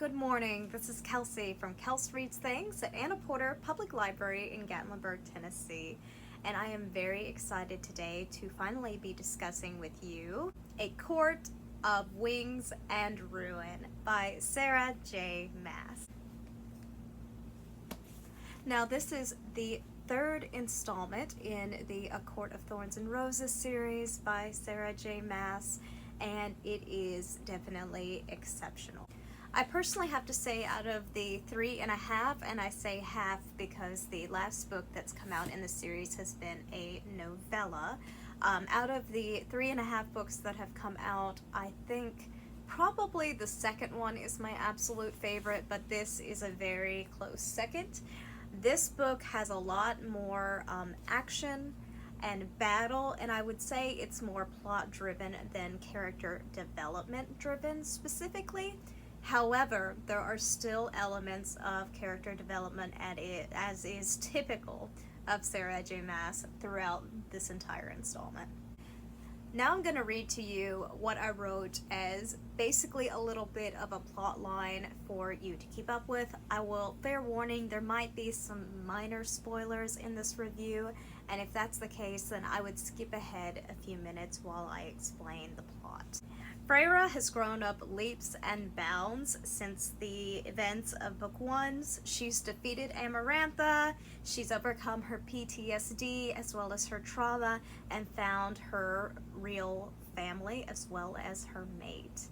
good morning. This is Kelsey from Kels Reads Things at Anna Porter Public Library in Gatlinburg, Tennessee. And I am very excited today to finally be discussing with you A Court of Wings and Ruin by Sarah J. Maas. Now this is the third installment in the A Court of Thorns and Roses series by Sarah J. Maas, and it is definitely exceptional. I personally have to say, out of the 3.5, and I say half because the last book that's come out in the series has been a novella, out of the 3.5 books that have come out, I think probably the second one is my absolute favorite, but this is a very close second. This book has a lot more action and battle, and I would say it's more plot driven than character development driven specifically. However, there are still elements of character development as is typical of Sarah J. Maas throughout this entire installment. Now I'm going to read to you what I wrote as basically a little bit of a plot line for you to keep up with. I will, fair warning, there might be some minor spoilers in this review, and if that's the case, then I would skip ahead a few minutes while I explain the plot. Feyre has grown up leaps and bounds since the events of Book 1. She's defeated Amarantha, she's overcome her PTSD as well as her trauma, and found her real family as well as her mate.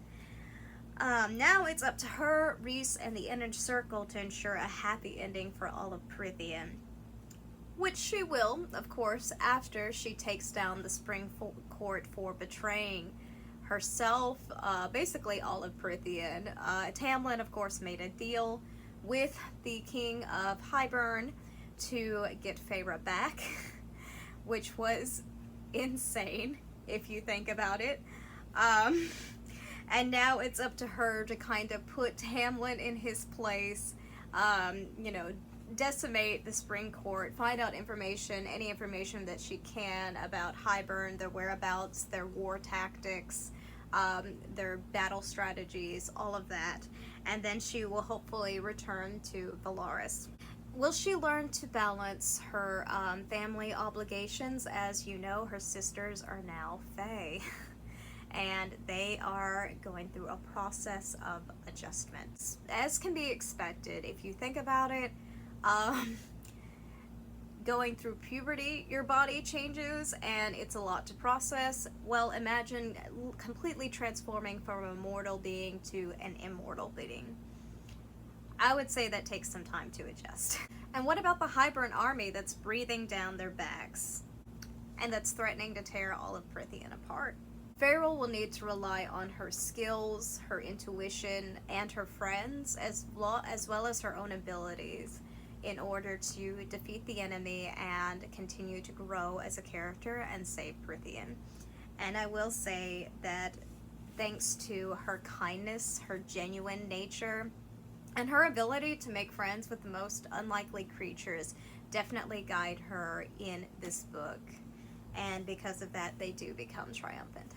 Now it's up to her, Rhys, and the Inner Circle to ensure a happy ending for all of Prythian. Which she will, of course, after she takes down the Spring Court for betraying herself, basically all of Prythian. Tamlin, of course, made a deal with the King of Hybern to get Feyre back, which was insane if you think about it. And now it's up to her to kind of put Tamlin in his place, decimate the Spring Court, find out information, any information that she can about Hybern, their whereabouts, their war tactics, their battle strategies, all of that. And then she will hopefully return to Velaris. Will she learn to balance her family obligations? As you know, her sisters are now Fae. And they are going through a process of adjustments. As can be expected, if you think about it, going through puberty, your body changes and it's a lot to process. Well, imagine completely transforming from a mortal being to an immortal being. I would say that takes some time to adjust. And what about the Hybern army that's breathing down their backs and that's threatening to tear all of Prythian apart? Feyre will need to rely on her skills, her intuition, and her friends, as well as her own abilities, in order to defeat the enemy and continue to grow as a character and save Prythian. And I will say that thanks to her kindness, her genuine nature, and her ability to make friends with the most unlikely creatures definitely guide her in this book. And because of that, they do become triumphant.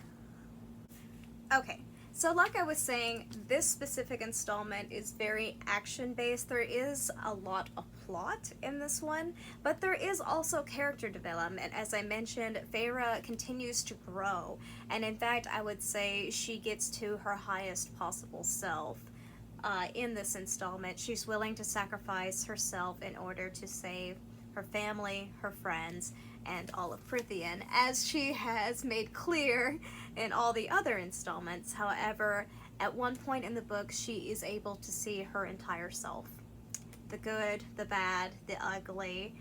Okay. So like I was saying, this specific installment is very action-based. There is a lot of plot in this one, but there is also character development. As I mentioned, Feyre continues to grow, and in fact, I would say she gets to her highest possible self in this installment. She's willing to sacrifice herself in order to save her family, her friends, and all of Prythian, as she has made clear in all the other installments. However, at one point in the book, she is able to see her entire self. The good, the bad, the ugly,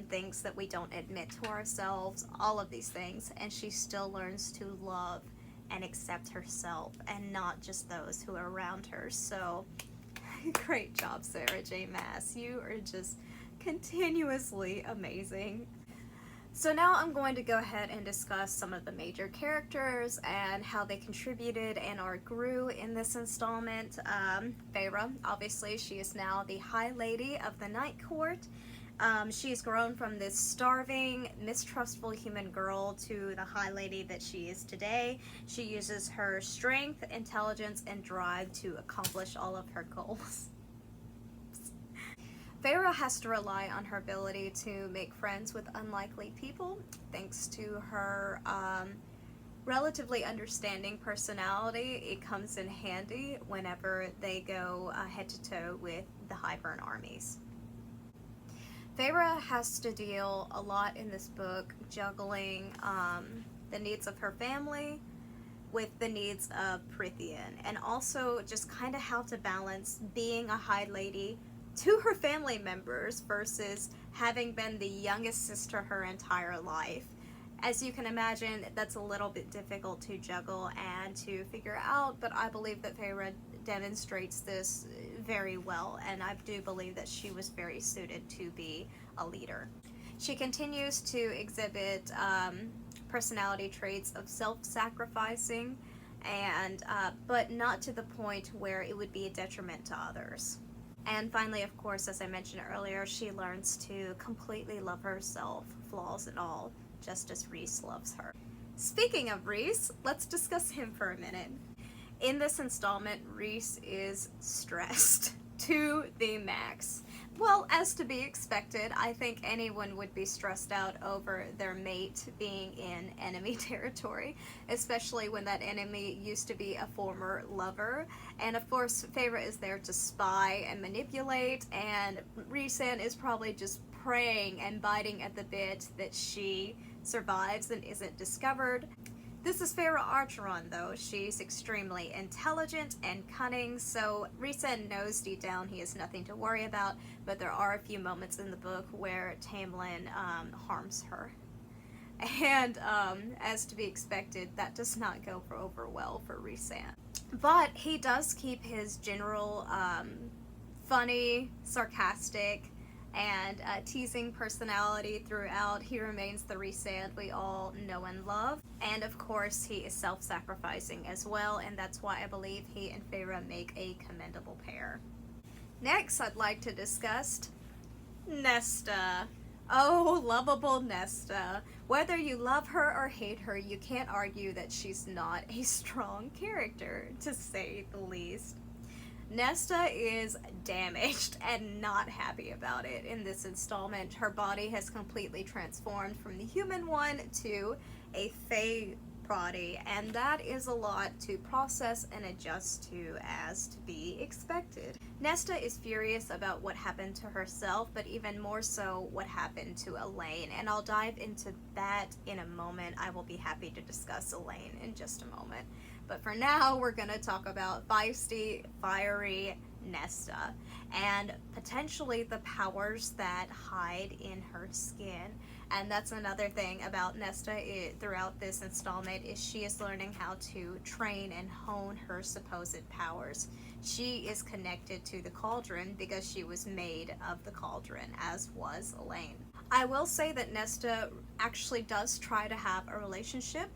things that we don't admit to ourselves, all of these things, and she still learns to love and accept herself and not just those who are around her. So, great job, Sarah J. Maas. You are just continuously amazing. So now I'm going to go ahead and discuss some of the major characters and how they contributed and or grew in this installment. Feyre, obviously, she is now the High Lady of the Night Court. She's grown from this starving, mistrustful human girl to the high lady that she is today. She uses her strength, intelligence, and drive to accomplish all of her goals. Feyre has to rely on her ability to make friends with unlikely people, thanks to her relatively understanding personality. It comes in handy whenever they go head to toe with the Highburn armies. Feyre has to deal a lot in this book juggling the needs of her family with the needs of Prythian, and also just kind of how to balance being a high lady to her family members versus having been the youngest sister her entire life. As you can imagine, that's a little bit difficult to juggle and to figure out, but I believe that Feyre demonstrates this very well, and I do believe that she was very suited to be a leader. She continues to exhibit personality traits of self-sacrificing, and but not to the point where it would be a detriment to others. And finally, of course, as I mentioned earlier, she learns to completely love herself, flaws and all, just as Rhys loves her. Speaking of Rhys, let's discuss him for a minute. In this installment, Rhys is stressed to the max. Well, as to be expected, I think anyone would be stressed out over their mate being in enemy territory, especially when that enemy used to be a former lover. And of course, Feyre is there to spy and manipulate, and Rhysand is probably just praying and biting at the bit that she survives and isn't discovered. This is Feyre Archeron, though. She's extremely intelligent and cunning, so Rhysand knows deep down he has nothing to worry about, but there are a few moments in the book where Tamlin harms her. And as to be expected, that does not go over well for Rhysand. But he does keep his general funny, sarcastic, and teasing personality throughout. He remains the Rhysand we all know and love. And of course, he is self-sacrificing as well, and that's why I believe he and Feyre make a commendable pair. Next, I'd like to discuss Nesta. Oh, lovable Nesta. Whether you love her or hate her, you can't argue that she's not a strong character, to say the least. Nesta is damaged and not happy about it in this installment. Her body has completely transformed from the human one to a fae body, and that is a lot to process and adjust to, as to be expected. Nesta is furious about what happened to herself, but even more so what happened to Elaine, and I'll dive into that in a moment. I will be happy to discuss Elaine in just a moment. But for now, we're going to talk about feisty, fiery Nesta, and potentially the powers that hide in her skin. And that's another thing about Nesta throughout this installment, is she is learning how to train and hone her supposed powers. She is connected to the cauldron because she was made of the cauldron, as was Elaine. I will say that Nesta actually does try to have a relationship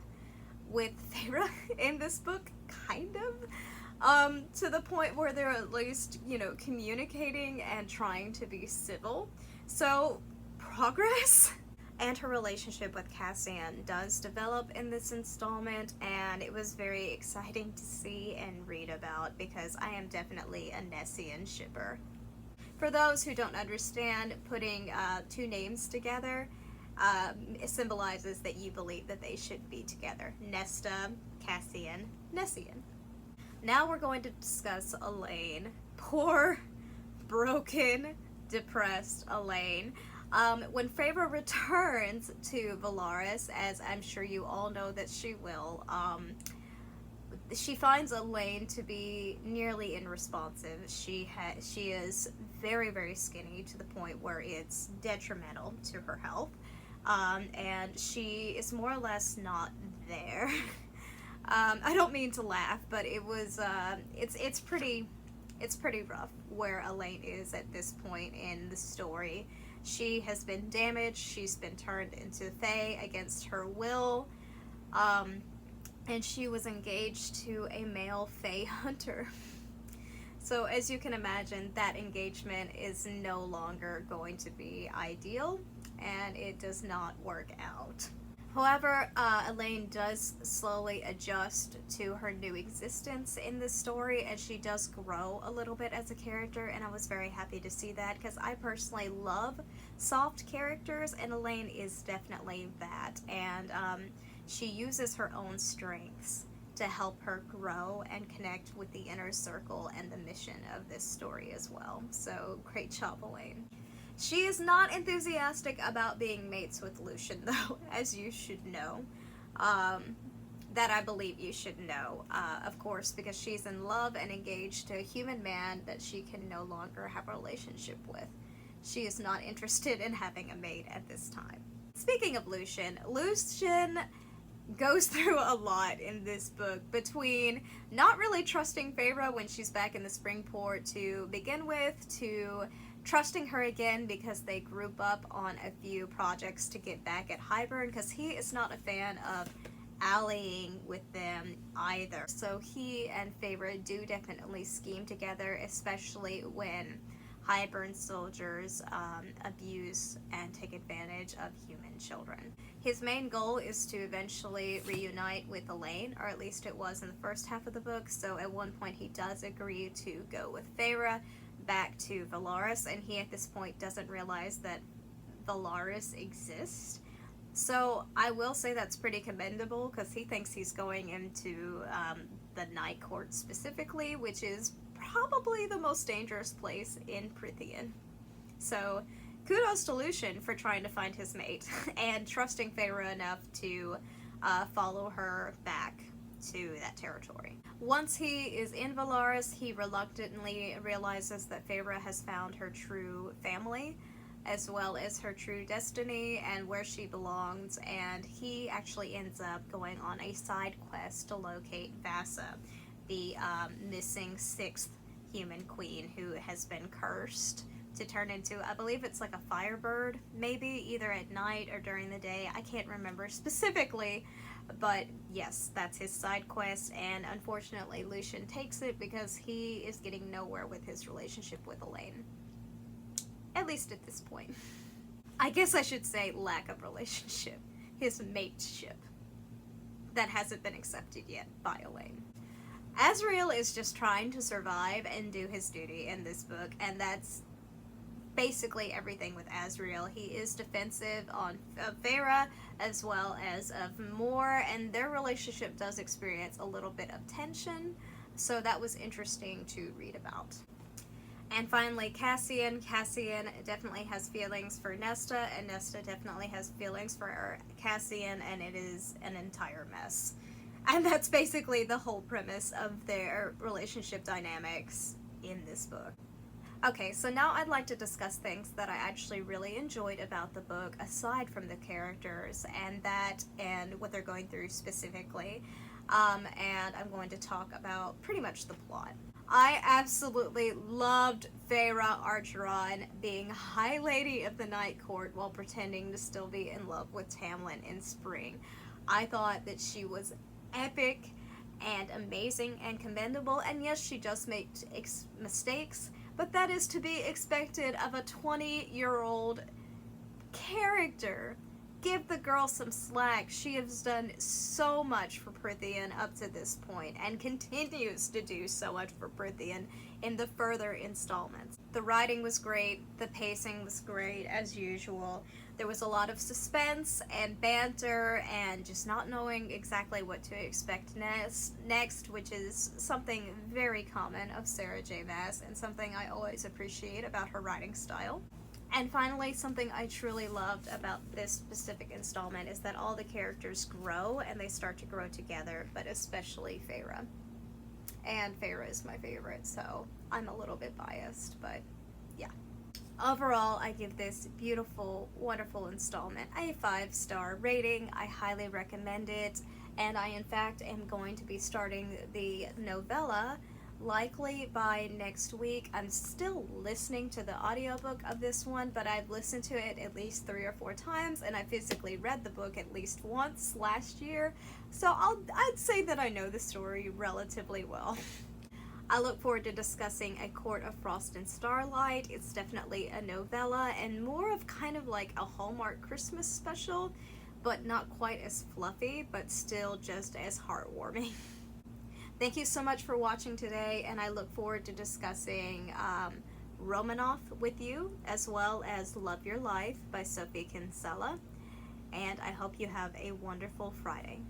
with Feyre in this book, kind of, to the point where they're at least, communicating and trying to be civil. So, progress. And her relationship with Cassian does develop in this installment, and it was very exciting to see and read about because I am definitely a Nessian shipper. For those who don't understand, putting two names together it symbolizes that you believe that they should be together. Nesta, Cassian, Nessian. Now we're going to discuss Elaine. Poor, broken, depressed Elaine. When Feyre returns to Velaris, as I'm sure you all know that she will, she finds Elaine to be nearly unresponsive. She is very, very skinny to the point where it's detrimental to her health. And she is more or less not there. I don't mean to laugh, but it was it's pretty rough where Elaine is at this point in the story. She has been damaged. She's been turned into fae against her will, and she was engaged to a male fae hunter. So as you can imagine, that engagement is no longer going to be ideal, and it does not work out. However, Elaine does slowly adjust to her new existence in this story, and she does grow a little bit as a character, and I was very happy to see that because I personally love soft characters, and Elaine is definitely that. And she uses her own strengths to help her grow and connect with the inner circle and the mission of this story as well. So, great job, Elaine. She is not enthusiastic about being mates with Lucian, though, as you should know. That I believe you should know, of course, because she's in love and engaged to a human man that she can no longer have a relationship with. She is not interested in having a mate at this time. Speaking of Lucian goes through a lot in this book, between not really trusting Feyre when she's back in the Springport to begin with, to trusting her again because they group up on a few projects to get back at Hybern, because he is not a fan of allying with them either. So he and Feyre do definitely scheme together, especially when Hybern soldiers abuse and take advantage of human children. His main goal is to eventually reunite with Elaine, or at least it was in the first half of the book, so at one point he does agree to go with Feyre back to Valaris, and he at this point doesn't realize that Valaris exists. So I will say that's pretty commendable, because he thinks he's going into the Night Court specifically, which is probably the most dangerous place in Prythian. So kudos to Lucian for trying to find his mate and trusting Feyre enough to follow her back to that territory. Once he is in Valaris, he reluctantly realizes that Feyre has found her true family, as well as her true destiny and where she belongs, and he actually ends up going on a side quest to locate Vassa, the missing 6th human queen who has been cursed to turn into, I believe it's like a firebird, maybe, either at night or during the day. I can't remember specifically, but yes, that's his side quest, and unfortunately Lucian takes it because he is getting nowhere with his relationship with Elaine. At least at this point. I guess I should say lack of relationship. His mateship. That hasn't been accepted yet by Elaine. Azriel is just trying to survive and do his duty in this book, and that's basically everything with Azriel. He is defensive of Feyre as well as of Mor, and their relationship does experience a little bit of tension, so that was interesting to read about. And finally, Cassian. Cassian definitely has feelings for Nesta, and Nesta definitely has feelings for Cassian, and it is an entire mess. And that's basically the whole premise of their relationship dynamics in this book. Okay, so now I'd like to discuss things that I actually really enjoyed about the book, aside from the characters and what they're going through specifically. And I'm going to talk about pretty much the plot. I absolutely loved Feyre Archeron being High Lady of the Night Court while pretending to still be in love with Tamlin in Spring. I thought that she was epic and amazing and commendable, and yes, she does make mistakes, but that is to be expected of a 20-year-old character. Give the girl some slack. She has done so much for Prythian up to this point and continues to do so much for Prythian in the further installments. The writing was great, the pacing was great as usual. There was a lot of suspense and banter and just not knowing exactly what to expect next, which is something very common of Sarah J. Maas and something I always appreciate about her writing style. And finally, something I truly loved about this specific installment is that all the characters grow and they start to grow together, but especially Feyre. And Feyre is my favorite, so I'm a little bit biased, but yeah. Overall, I give this beautiful, wonderful installment a 5-star rating. I highly recommend it, and I in fact am going to be starting the novella likely by next week. I'm still listening to the audiobook of this one, but I've listened to it at least 3 or 4 times, and I physically read the book at least once last year, so I'd say that I know the story relatively well. I look forward to discussing A Court of Frost and Starlight. It's definitely a novella and more of kind of like a Hallmark Christmas special, but not quite as fluffy, but still just as heartwarming. Thank you so much for watching today, and I look forward to discussing Romanoff with you, as well as Love Your Life by Sophie Kinsella. And I hope you have a wonderful Friday.